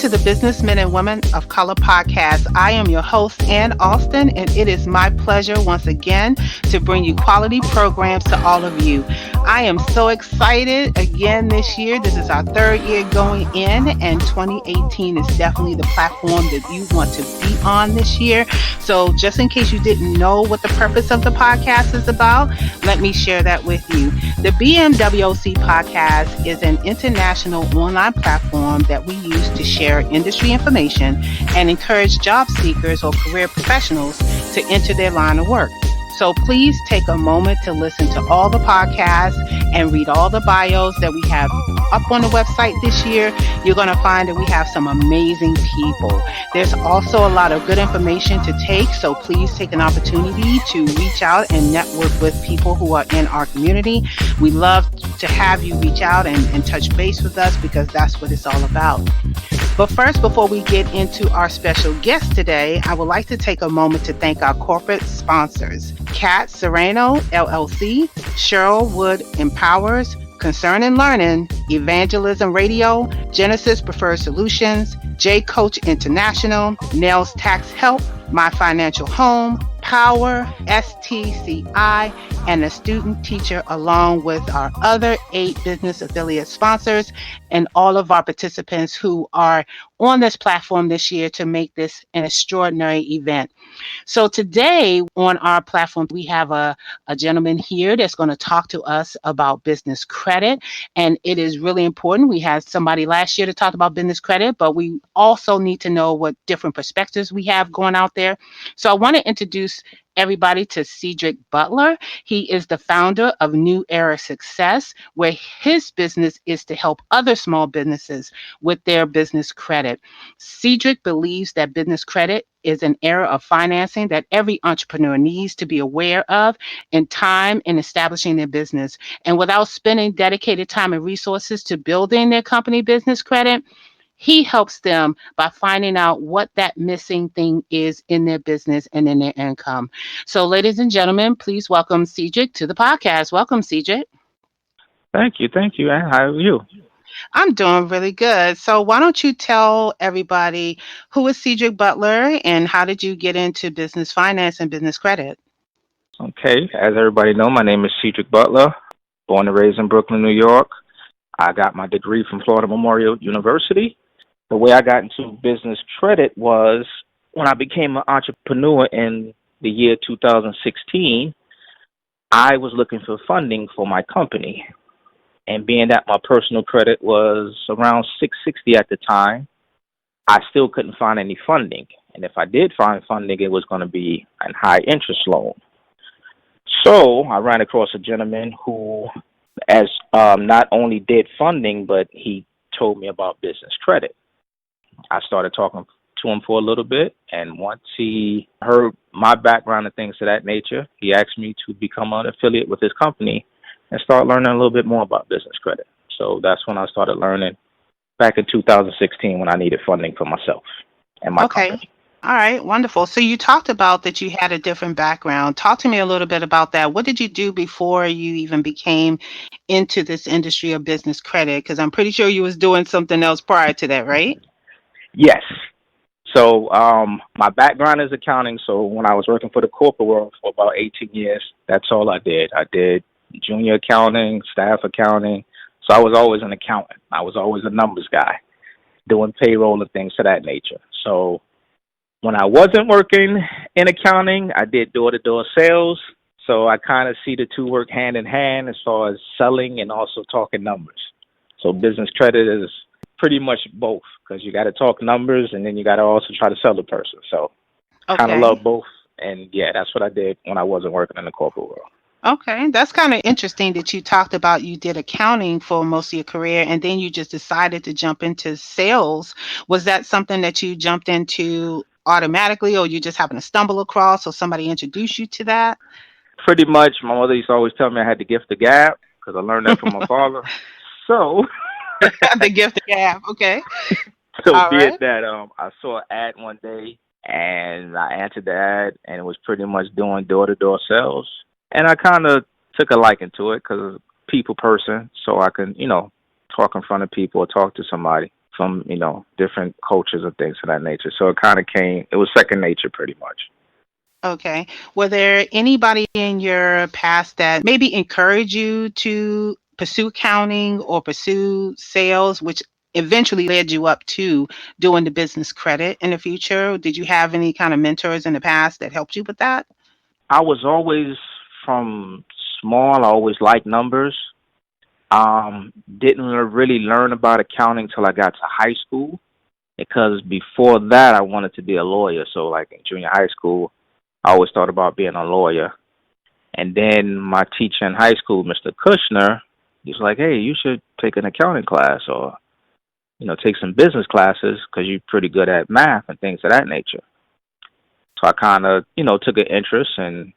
to the Businessmen and Women of Color podcast. I am your host, Anne Alston, and it is my pleasure once again to bring you quality programs to all of you. I am so excited again this year. This is our third year going in, and 2018 is definitely the platform that you want to be on this year. So just in case you didn't know what the purpose of the podcast is about, let me share that with you. The BMWOC podcast is an international online platform that we use to share industry information and encourage job seekers or career professionals to enter their line of work. So please take a moment to listen to all the podcasts and read all the bios that we have up on the website this year. You're going to find that we have some amazing people. There's also a lot of good information to take, so please take an opportunity to reach out and network with people who are in our community. We love to have you reach out and touch base with us because that's what it's all about. But first, before we get into our special guest today, I would like to take a moment to thank our corporate sponsors, Kat Serrano, LLC, Cheryl Wood Empowers, Concern and Learning, Evangelism Radio, Genesis Preferred Solutions, J Coach International, Nails Tax Help, My Financial Home, Power, STCI, and a student teacher, along with our other 8 business affiliate sponsors and all of our participants who are on this platform this year to make this an extraordinary event. So today on our platform, we have a gentleman here that's going to talk to us about business credit. And it is really important. We had somebody last year to talk about business credit, but we also need to know what different perspectives we have going out there. So I want to introduce everybody to Cedric Butler. He is the founder of New Era Success, where his business is to help other small businesses with their business credit. Cedric believes that business credit is an area of financing that every entrepreneur needs to be aware of in time in establishing their business. And without spending dedicated time and resources to building their company business credit, he helps them by finding out what that missing thing is in their business and in their income. So, ladies and gentlemen, please welcome Cedric to the podcast. Welcome, Cedric. Thank you. Anne. How are you? I'm doing really good. So why don't you tell everybody who is Cedric Butler and how did you get into business finance and business credit? Okay. As everybody know, my name is Cedric Butler, born and raised in Brooklyn, New York. I got my degree from Florida Memorial University. The way I got into business credit was when I became an entrepreneur in the year 2016, I was looking for funding for my company. And being that my personal credit was around 660 at the time, I still couldn't find any funding. And if I did find funding, it was going to be a high interest loan. So I ran across a gentleman who not only did funding, but he told me about business credit. I started talking to him for a little bit, and once he heard my background and things of that nature, he asked me to become an affiliate with his company and start learning a little bit more about business credit. So that's when I started learning back in 2016 when I needed funding for myself and my company. All right, wonderful. So you talked about that you had a different background. Talk to me a little bit about that. What did you do before you even became into this industry of business credit? Because I'm pretty sure you was doing something else prior to that, right? Yes. So my background is accounting. So when I was working for the corporate world for about 18 years, that's all I did. I did junior accounting, staff accounting. So I was always an accountant. I was always a numbers guy, doing payroll and things of that nature. So when I wasn't working in accounting, I did door-to-door sales. So I kind of see the two work hand in hand as far as selling and also talking numbers. So business credit is pretty much both because you got to talk numbers and then you got to also try to sell the person. So kind of love both. And yeah, that's what I did when I wasn't working in the corporate world. Okay, that's kind of interesting that you talked about you did accounting for most of your career and then you just decided to jump into sales. Was that something that you jumped into automatically or you just happened to stumble across or somebody introduced you to that? Pretty much. My mother used to always tell me I had the gift of gab because I learned that from my father. So the gift of gab, okay. So all be right. It that I saw an ad one day and I answered the ad and it was pretty much doing door-to-door sales. And I kind of took a liking to it because I'm a people person, so I can, talk in front of people or talk to somebody from, different cultures and things of that nature. So it kind of came, it was second nature pretty much. Okay. Were there anybody in your past that maybe encouraged you to pursue accounting or pursue sales, which eventually led you up to doing the business credit in the future? Did you have any kind of mentors in the past that helped you with that? I was always from small, I always liked numbers. Didn't really learn about accounting till I got to high school because before that I wanted to be a lawyer. So like in junior high school, I always thought about being a lawyer. And then my teacher in high school, Mr. Kushner, he's like, "Hey, you should take an accounting class or, take some business classes because you're pretty good at math and things of that nature." So I kind of, took an interest and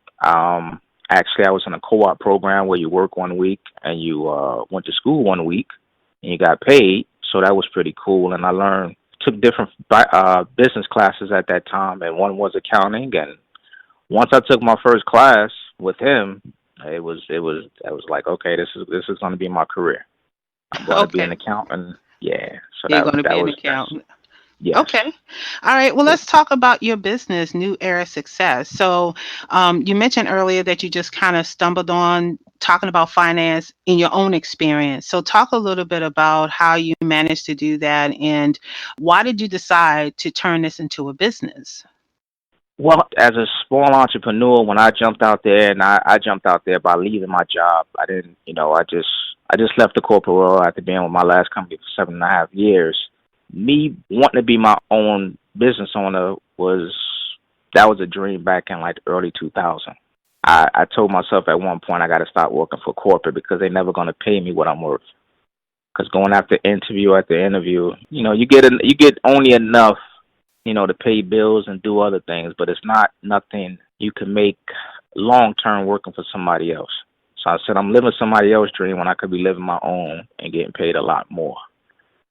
actually I was in a co-op program where you work 1 week and you went to school 1 week and you got paid. So that was pretty cool. And I took different business classes at that time, and one was accounting. And once I took my first class with him, I was like, okay, this is going to be my career. I'm going to be an Okay. accountant. Yeah. So You're going to that be an was that's accountant. yes. Okay. All right. Well, So let's talk about your business, New Era Success. So, you mentioned earlier that you just kind of stumbled on talking about finance in your own experience. So, talk a little bit about how you managed to do that and why did you decide to turn this into a business? well, as a small entrepreneur, when I jumped out there, and I jumped out there by leaving my job. I didn't, I just left the corporate world after being with my last company for 7.5 years. Me wanting to be my own business owner was a dream back in like early 2000. I told myself at one point I got to stop working for corporate because they're never going to pay me what I'm worth. Because going after interview after interview, you get only enough, to pay bills and do other things, but it's not nothing you can make long term working for somebody else. So I said I'm living somebody else's dream when I could be living my own and getting paid a lot more.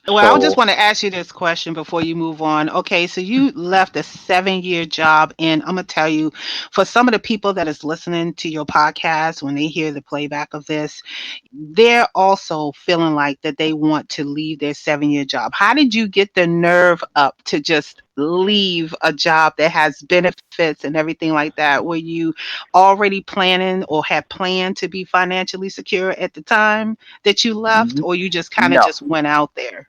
Well, I just So want to ask you this question before you move on. Okay, so you left a 7-year job, and I'm gonna tell you, for some of the people that is listening to your podcast, when they hear the playback of this, they're also feeling like that they want to leave their 7-year job. How did you get the nerve up to just leave a job that has benefits and everything like that? Were you already planning or had planned to be financially secure at the time that you left, n- or you just kind of no, just went out there?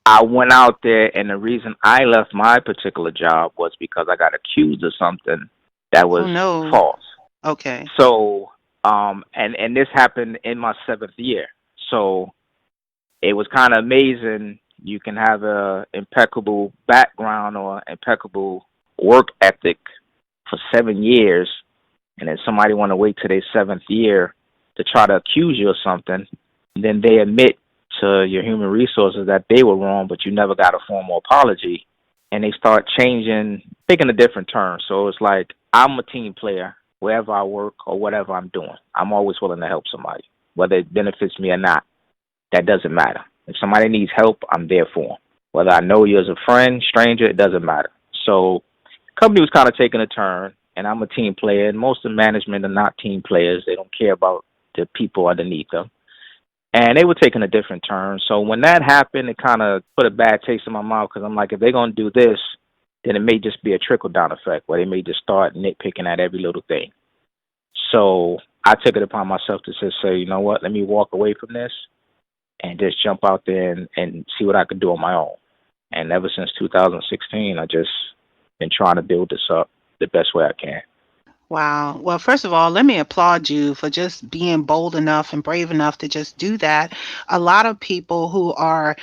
I went out there, and the reason I left my particular job was because I got accused of something that Oh was no. false. Okay. So, and this happened in my seventh year. So it was kind of amazing. You can have a impeccable background or impeccable work ethic for 7 years, and then somebody want to wait till their seventh year to try to accuse you of something. Then they admit to your human resources that they were wrong, but you never got a formal apology, and they start changing, taking a different turn. So it's like I'm a team player wherever I work or whatever I'm doing. I'm always willing to help somebody, whether it benefits me or not. That doesn't matter. If somebody needs help, I'm there for them. Whether I know you as a friend, stranger, it doesn't matter. So, company was kind of taking a turn, and I'm a team player. And most of management are not team players. They don't care about the people underneath them. And they were taking a different turn. So when that happened, it kind of put a bad taste in my mouth because I'm like, if they're going to do this, then it may just be a trickle down effect where they may just start nitpicking at every little thing. So I took it upon myself to just say, you know what, let me walk away from this and just jump out there and see what I could do on my own. And ever since 2016, I just been trying to build this up the best way I can. Wow. Well, first of all, let me applaud you for just being bold enough and brave enough to just do that. A lot of people who are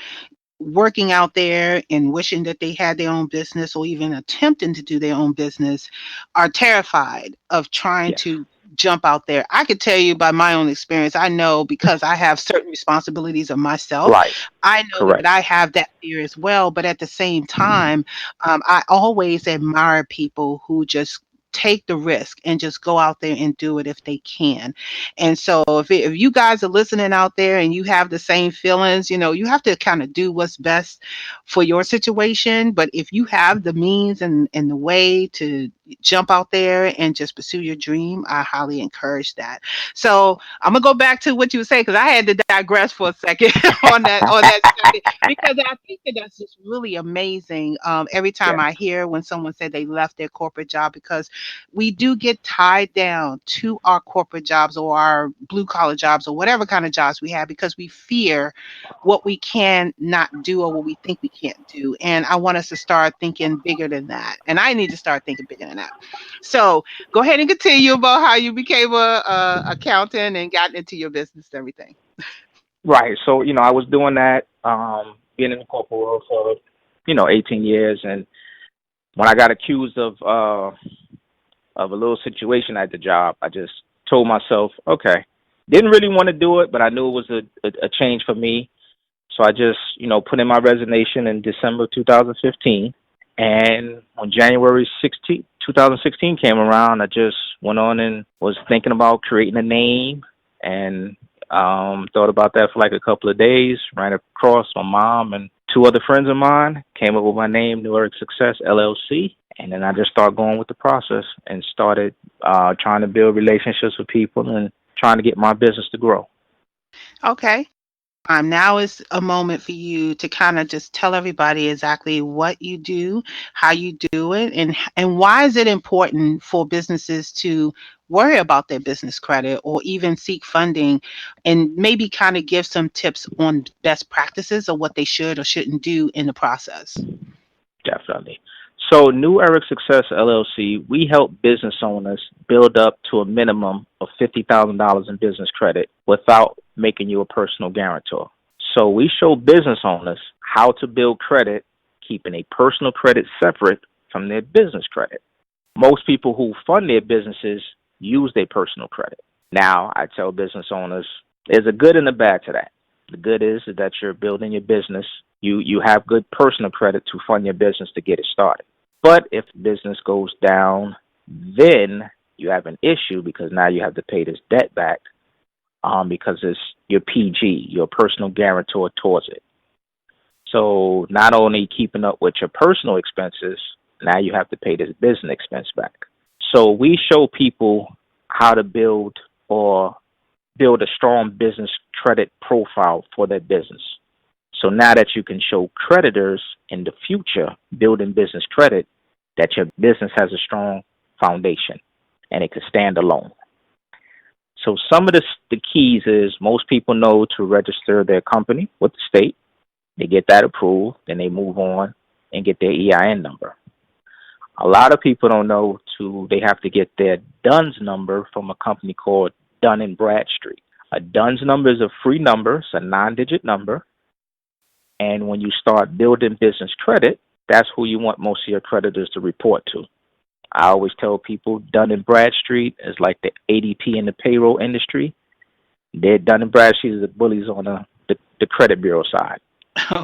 working out there and wishing that they had their own business or even attempting to do their own business are terrified of trying Yes. to jump out there. I could tell you by my own experience, I know because I have certain responsibilities of myself. Right. I know that Correct. I have that fear as well. But at the same time, I always admire people who just take the risk and just go out there and do it if they can. And so if you guys are listening out there and you have the same feelings, you have to kind of do what's best for your situation. But if you have the means and the way to, jump out there and just pursue your dream, I highly encourage that. So I'm gonna go back to what you were saying because I had to digress for a second on that study because I think that that's just really amazing. Every time Yes. I hear when someone said they left their corporate job, because we do get tied down to our corporate jobs or our blue collar jobs or whatever kind of jobs we have because we fear what we can not do or what we think we can't do. And I want us to start thinking bigger than that. And I need to start thinking bigger than that. So go ahead and continue about how you became a accountant and got into your business and everything. Right. So, I was doing that, being in the corporate world for, 18 years. And when I got accused of a little situation at the job, I just told myself, okay, didn't really want to do it, but I knew it was a change for me. So I just, put in my resignation in December 2015. And when January 16th, 2016 came around, I just went on and was thinking about creating a name and thought about that for like a couple of days, ran across my mom and two other friends of mine, came up with my name, New Eric Success LLC. And then I just started going with the process and started trying to build relationships with people and trying to get my business to grow. Okay. Now is a moment for you to kind of just tell everybody exactly what you do, how you do it, and why is it important for businesses to worry about their business credit or even seek funding, and maybe kind of give some tips on best practices or what they should or shouldn't do in the process. Definitely. So, New Eric Success LLC, we help business owners build up to a minimum of $50,000 in business credit without making you a personal guarantor. So, we show business owners how to build credit, keeping a personal credit separate from their business credit. Most people who fund their businesses use their personal credit. Now, I tell business owners there's a good and a bad to that. The good is that you're building your business. You have good personal credit to fund your business to get it started. But if business goes down, then you have an issue because now you have to pay this debt back because it's your PG, your personal guarantor towards it. So not only keeping up with your personal expenses, now you have to pay this business expense back. So we show people how to build a strong business credit profile for their business. So now that you can show creditors in the future building business credit that your business has a strong foundation and it can stand alone. So some of the keys is most people know to register their company with the state. They get that approved, then they move on and get their EIN number. A lot of people don't know they have to get their DUNS number from a company called Dun & Bradstreet. A DUNS number is a free number, it's a 9-digit number. And when you start building business credit, that's who you want most of your creditors to report to. I always tell people Dun & Bradstreet is like the ADP in the payroll industry. They're Dun & Bradstreet is the bullies on the credit bureau side.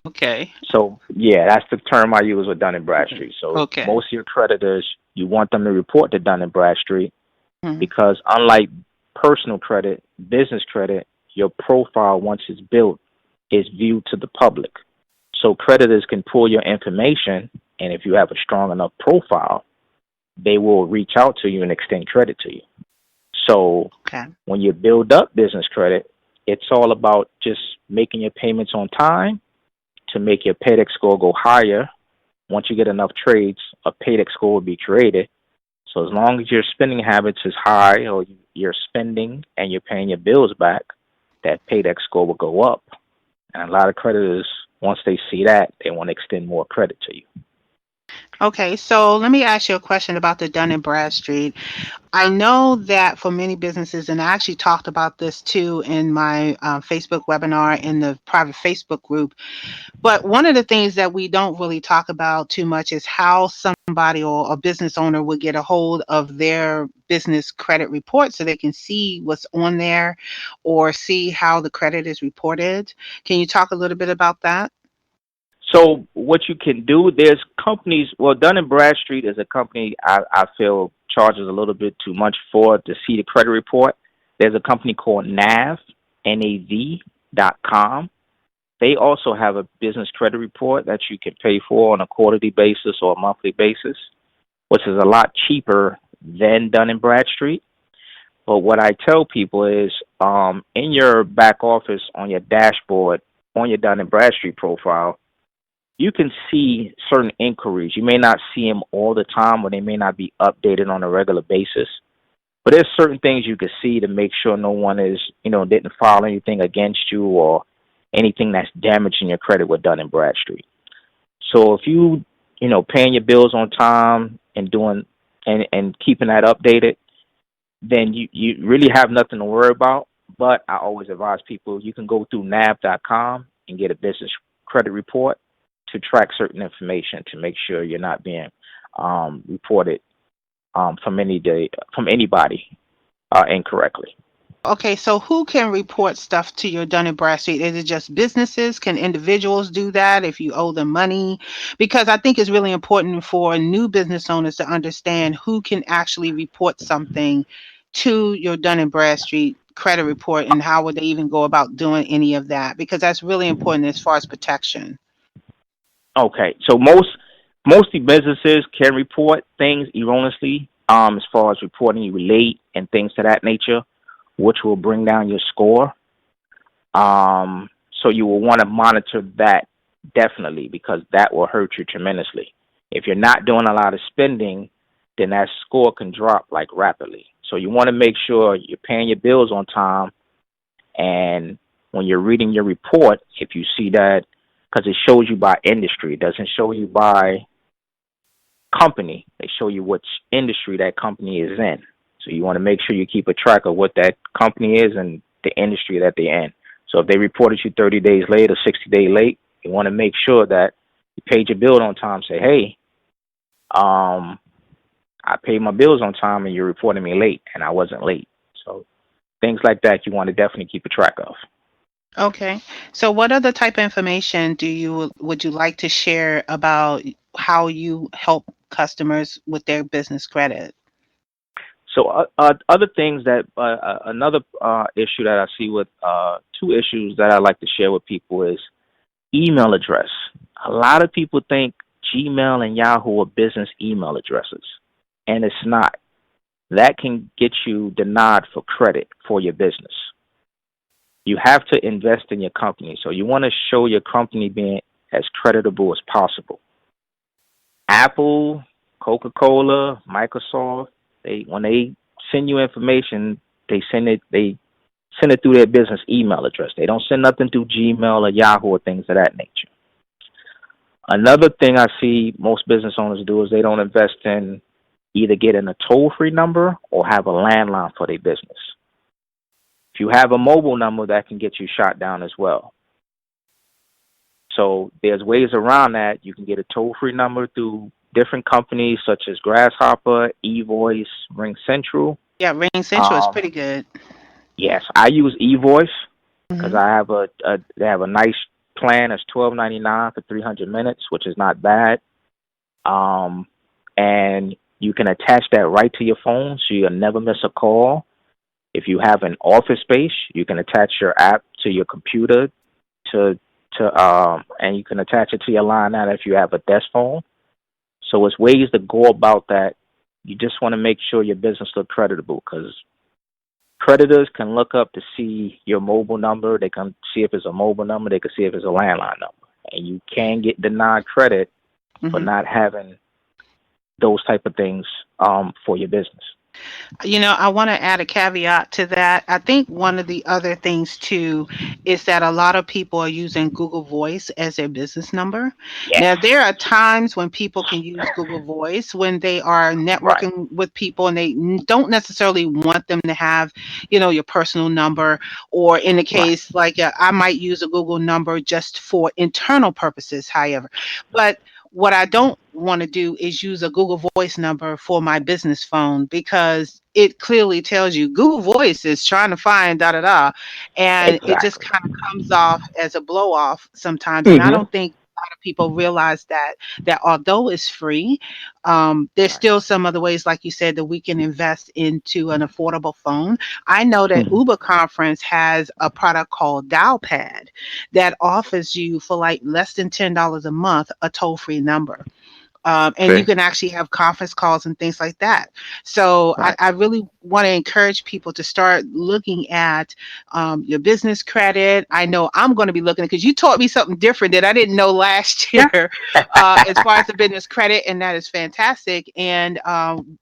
Okay. So, yeah, that's the term I use with Dun & Bradstreet. So Okay. most of your creditors, you want them to report to Dun & Bradstreet Mhm. because unlike personal credit, business credit, your profile, once it's built, is viewed to the public. So creditors can pull your information, and if you have a strong enough profile, they will reach out to you and extend credit to you. So Okay. when you build up business credit, it's all about just making your payments on time to make your paydex score go higher. Once you get enough trades, a paydex score will be created. So as long as your spending habits is high or you're spending and you're paying your bills back, that paydex score will go up. And a lot of creditors, once they see that, they want to extend more credit to you. Okay, so let me ask you a question about the Dun and Bradstreet. I know that for many businesses, and I actually talked about this too in my Facebook webinar in the private Facebook group. But one of the things that we don't really talk about too much is how somebody or a business owner would get a hold of their business credit report so they can see what's on there or see how the credit is reported. Can you talk a little bit about that? So what you can do, there's companies, well, Dun & Bradstreet is a company I feel charges a little bit too much for to see the credit report. There's a company called NAV.com. They also have a business credit report that you can pay for on a quarterly basis or a monthly basis. which is a lot cheaper than Dun and Bradstreet. But what I tell people is, in your back office on your dashboard, on your Dun and Bradstreet profile, you can see certain inquiries. You may not see them all the time, or they may not be updated on a regular basis. But there's certain things you can see to make sure no one is, didn't file anything against you or anything that's damaging your credit with Dun and Bradstreet. So if paying your bills on time and doing and keeping that updated, then you really have nothing to worry about. But I always advise people you can go through nav.com and get a business credit report to track certain information to make sure you're not being reported from anybody incorrectly. Okay, so who can report stuff to your Dun and Bradstreet? Is it just businesses? Can individuals do that if you owe them money? Because I think it's really important for new business owners to understand who can actually report something to your Dun and Bradstreet credit report, and how would they even go about doing any of that? Because that's really important as far as protection. Okay, so mostly businesses can report things erroneously, as far as reporting you late and things to that nature, which will bring down your score. So you will want to monitor that definitely, because that will hurt you tremendously. If you're not doing a lot of spending, then that score can drop like rapidly. So you want to make sure you're paying your bills on time, and when you're reading your report, if you see that, because it shows you by industry, it doesn't show you by company. They show you which industry that company is in. So you want to make sure you keep a track of what that company is and the industry that they're in. So if they reported you 30 days late or 60 days late, you want to make sure that you paid your bill on time. Say, hey, I paid my bills on time and you're reporting me late, and I wasn't late. So things like that you want to definitely keep a track of. Okay. So what other type of information would you like to share about how you help customers with their business credit? So other things that another issue that I see with two issues that I like to share with people is email address. A lot of people think Gmail and Yahoo are business email addresses, and it's not. That can get you denied for credit for your business. You have to invest in your company, so you want to show your company being as creditable as possible. Apple, Coca-Cola, Microsoft, when they send you information, they send it through their business email address. They don't send nothing through Gmail or Yahoo or things of that nature. Another thing I see most business owners do is they don't invest in either getting a toll-free number or have a landline for their business. If you have a mobile number, that can get you shot down as well. So there's ways around that. You can get a toll-free number through different companies such as Grasshopper, eVoice, Ring Central. Yeah, Ring Central is Um, pretty good. yes, I use eVoice because Hmm. I have they have a nice plan. It's $12.99 for 300 minutes, which is not bad. And you can attach that right to your phone, so you'll never miss a call. If you have an office space, you can attach your app to your computer and you can attach it to your line out if you have a desk phone. So it's ways to go about that. You just want to make sure your business look creditable, because creditors can look up to see your mobile number. They can see if it's a mobile number. They can see if it's a landline number. And you can get denied credit for Hmm. not having those type of things for your business. I want to add a caveat to that. I think one of the other things too is that a lot of people are using Google Voice as their business number. Yes. Now, there are times when people can use Google Voice when they are Right. networking with people and they don't necessarily want them to have, your personal number, or in the Right. case like I might use a Google number just for internal purposes, however. But what I don't want to do is use a Google Voice number for my business phone, because it clearly tells you Google Voice is trying to find da da da, and it just Exactly. kind of comes off as a blow off sometimes. And I Hmm. don't think a lot of people realize that although it's free, there's Right. still some other ways, like you said, that we can invest into an affordable phone. I know that Hmm. Uber Conference has a product called Dialpad that offers you for like less than $10 a month a toll free number. And you See? can actually have conference calls and things like that. So Right. I really want to encourage people to start looking at your business credit. I know I'm going to be looking because you taught me something different that I didn't know last Yeah. year as far as the business credit, and that is fantastic. And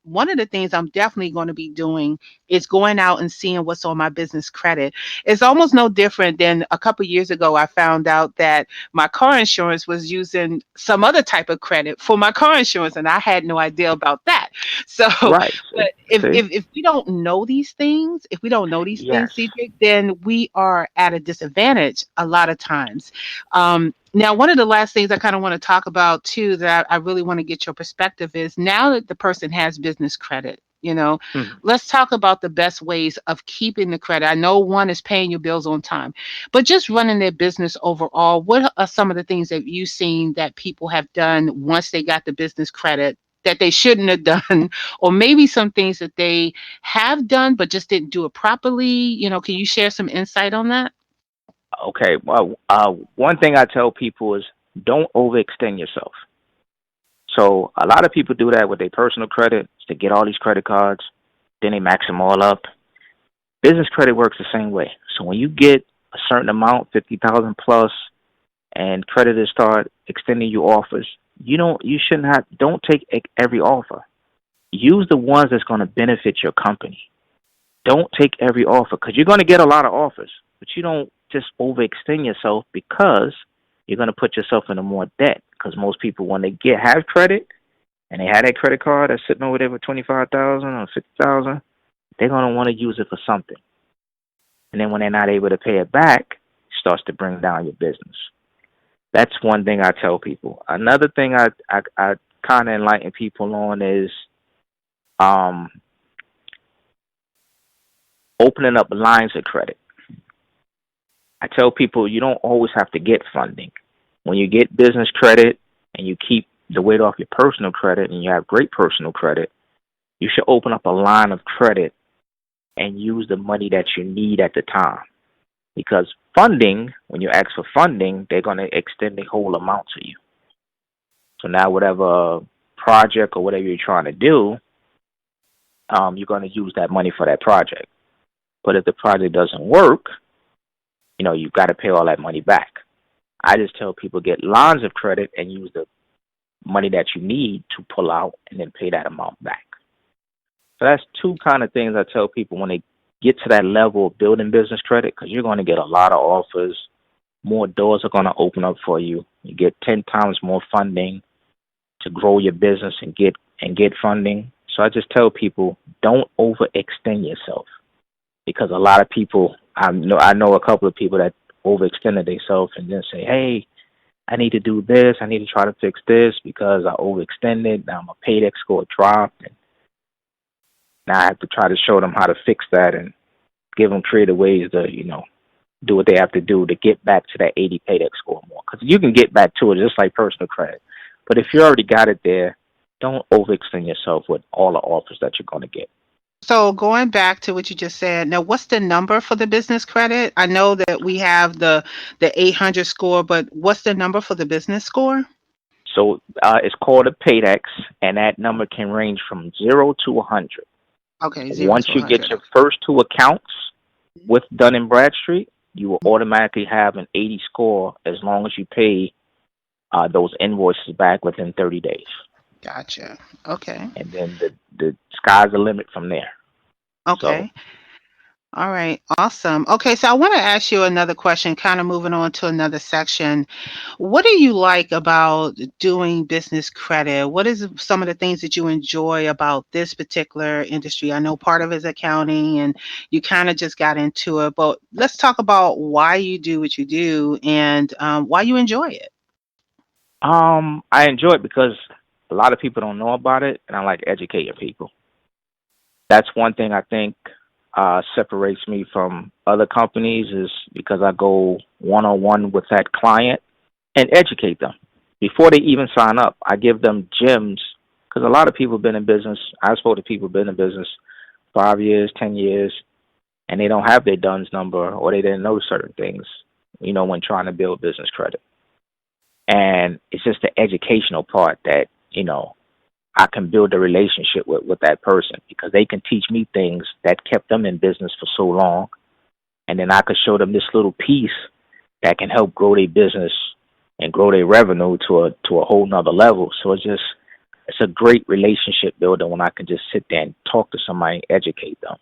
one of the things I'm definitely going to be doing is going out and seeing what's on my business credit. It's almost no different than a couple years ago. I found out that my car insurance was using some other type of credit for my car insurance, and I had no idea about that. So, Right. but See? See? if we don't know these things, if we don't know these Yes. things, Cedric, then we are at a disadvantage a lot of times. Now, one of the last things I kind of want to talk about too, that I really want to get your perspective is now that the person has business credit. Mhm. Let's talk about the best ways of keeping the credit. I know one is paying your bills on time, but just running their business overall, what are some of the things that you've seen that people have done once they got the business credit that they shouldn't have done, or maybe some things that they have done but just didn't do it properly? Can you share some insight on that? Okay. Well, one thing I tell people is don't overextend yourself. So a lot of people do that with their personal credit. They get all these credit cards, then they max them all up. Business credit works the same way. So when you get a certain amount, 50,000 plus, and creditors start extending you offers, you shouldn't have. Don't take every offer. Use the ones that's going to benefit your company. Don't take every offer because you're going to get a lot of offers, but you don't just overextend yourself because you're going to put yourself into more debt. Because most people, when they have credit and they have that credit card that's sitting over there for 25,000 or 50,000, they're going to want to use it for something. And then when they're not able to pay it back, it starts to bring down your business. That's one thing I tell people. Another thing I kind of enlighten people on is um, opening up lines of credit. I tell people you don't always have to get funding. When you get business credit and you keep the weight off your personal credit and you have great personal credit, you should open up a line of credit and use the money that you need at the time. Because funding, when you ask for funding, they're going to extend the whole amount to you. So now whatever project or whatever you're trying to do, you're going to use that money for that project. But if the project doesn't work, you've got to pay all that money back. I just tell people get lines of credit and use the money that you need to pull out and then pay that amount back. So that's two kind of things I tell people when they get to that level of building business credit, because you're going to get a lot of offers. More doors are going to open up for you. You get 10 times more funding to grow your business and get funding. So I just tell people don't overextend yourself, because a lot of people, I know a couple of people that overextended themselves and then say, hey, I need to do this. I need to try to fix this because I overextended. Now my paydex score dropped. And now I have to try to show them how to fix that and give them creative ways to, do what they have to do to get back to that 80 paydex score more. Because you can get back to it just like personal credit. But if you already got it there, don't overextend yourself with all the offers that you're going to get. So going back to what you just said, now what's the number for the business credit? I know that we have the 800 score, but what's the number for the business score? So it's called a paydex, and that number can range from 0 to 100. Okay, 0 Once to you get 100. your first two accounts with Dun& Bradstreet, you will automatically have an 80 score as long as you pay those invoices back within 30 days. Gotcha. Okay. And then the sky's the limit from there. So Okay. All right. Awesome. Okay, so I want to ask you another question, kind of moving on to another section. What do you like about doing business credit? What is some of the things that you enjoy about this particular industry? I know part of it is accounting and you kind of just got into it, but let's talk about why you do what you do and why you enjoy it. I enjoy it because a lot of people don't know about it, and I like educating people. That's one thing I think separates me from other companies is because I go one-on-one with that client and educate them before they even sign up. I give them gems because a lot of people have been in business. I spoke to people who've been in business 5 years, 10 years, and they don't have their DUNS number or they didn't know certain things, when trying to build business credit. And it's just the educational part that, I can build a relationship with that person, because they can teach me things that kept them in business for so long. And then I could show them this little piece that can help grow their business and grow their revenue to a whole nother level. So it's a great relationship builder when I can just sit there and talk to somebody, educate them,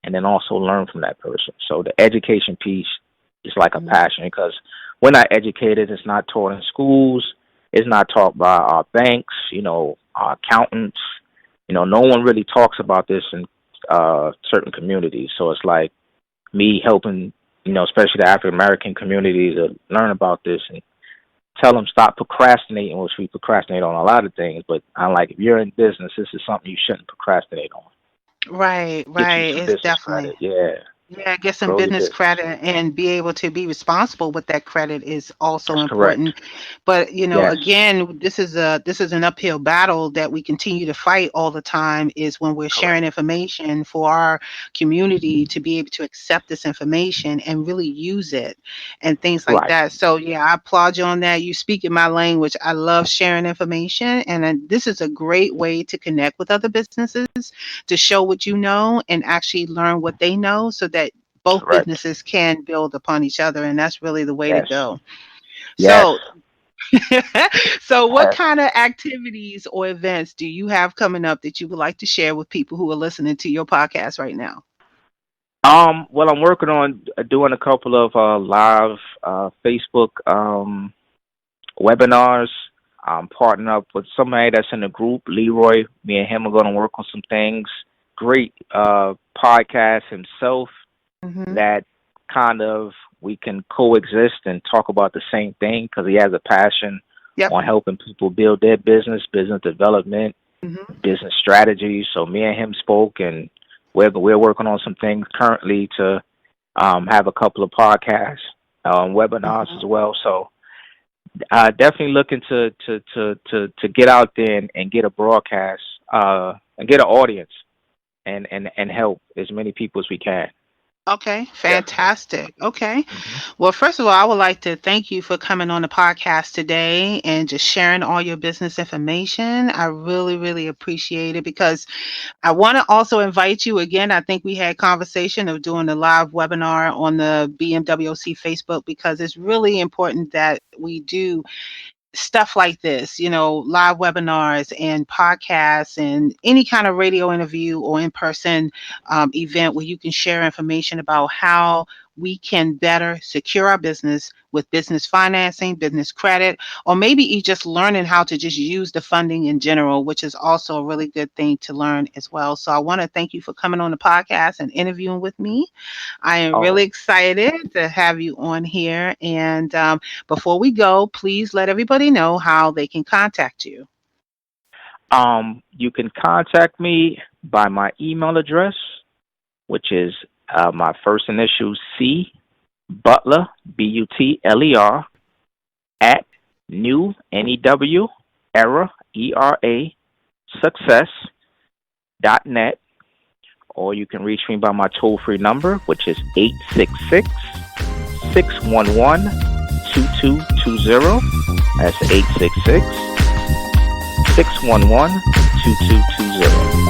and then also learn from that person. So the education piece is like a passion, because we're not educated. It's not taught in schools. It's not taught by our banks, our accountants. No one really talks about this in certain communities. So it's like me helping, especially the African American community, to learn about this and tell them stop procrastinating, which we procrastinate on a lot of things. But I'm like, if you're in business, this is something you shouldn't procrastinate on. Right, Get you right. some It's business definitely. credit. Yeah. Yeah, get some Grow your business business. credit and be able to be responsible with that credit is also That's correct. important. But Yes. again, this is an uphill battle that we continue to fight all the time, is when we're Correct. sharing information for our community to be able to accept this information and really use it and things like Right. that. So yeah, I applaud you on that. You speak in my language. I love sharing information, and this is a great way to connect with other businesses, to show what you know and actually learn what they know, so that both Correct. businesses can build upon each other, and that's really the way to Yes. go. Yes. So so what kind of activities or events do you have coming up that you would like to share with people who are listening to your podcast right now? Well, I'm working on doing a couple of live Facebook webinars. I'm partnering up with somebody that's in the group, Leroy. Me and him are going to work on some things. Great podcast himself, Hmm. that kind of we can coexist and talk about the same thing, because he has a passion Yep. on helping people build their business development, Hmm. business strategies. So me and him spoke, and we're working on some things currently to have a couple of podcasts, webinars Hmm. as well. So definitely looking to get out there and get a broadcast, and get an audience, and help as many people as we can. Okay, Definitely. fantastic. Okay. Hmm. Well, first of all, I would like to thank you for coming on the podcast today and just sharing all your business information. I really, really appreciate it, because I want to also invite you again. I think we had conversation of doing a live webinar on the BMWC Facebook, because it's really important that we do stuff like this, live webinars and podcasts and any kind of radio interview or in person event where you can share information about how we can better secure our business with business financing, business credit, or maybe just learning how to just use the funding in general, which is also a really good thing to learn as well. So I want to thank you for coming on the podcast and interviewing with me. I am really Oh, excited to have you on here. And before we go, please let everybody know how they can contact you. you can contact me by my email address, which is my first initial C, Butler, Butler, at new, era, ERA, success.net. Or you can reach me by my toll-free number, which is 866-611-2220. That's 866-611-2220.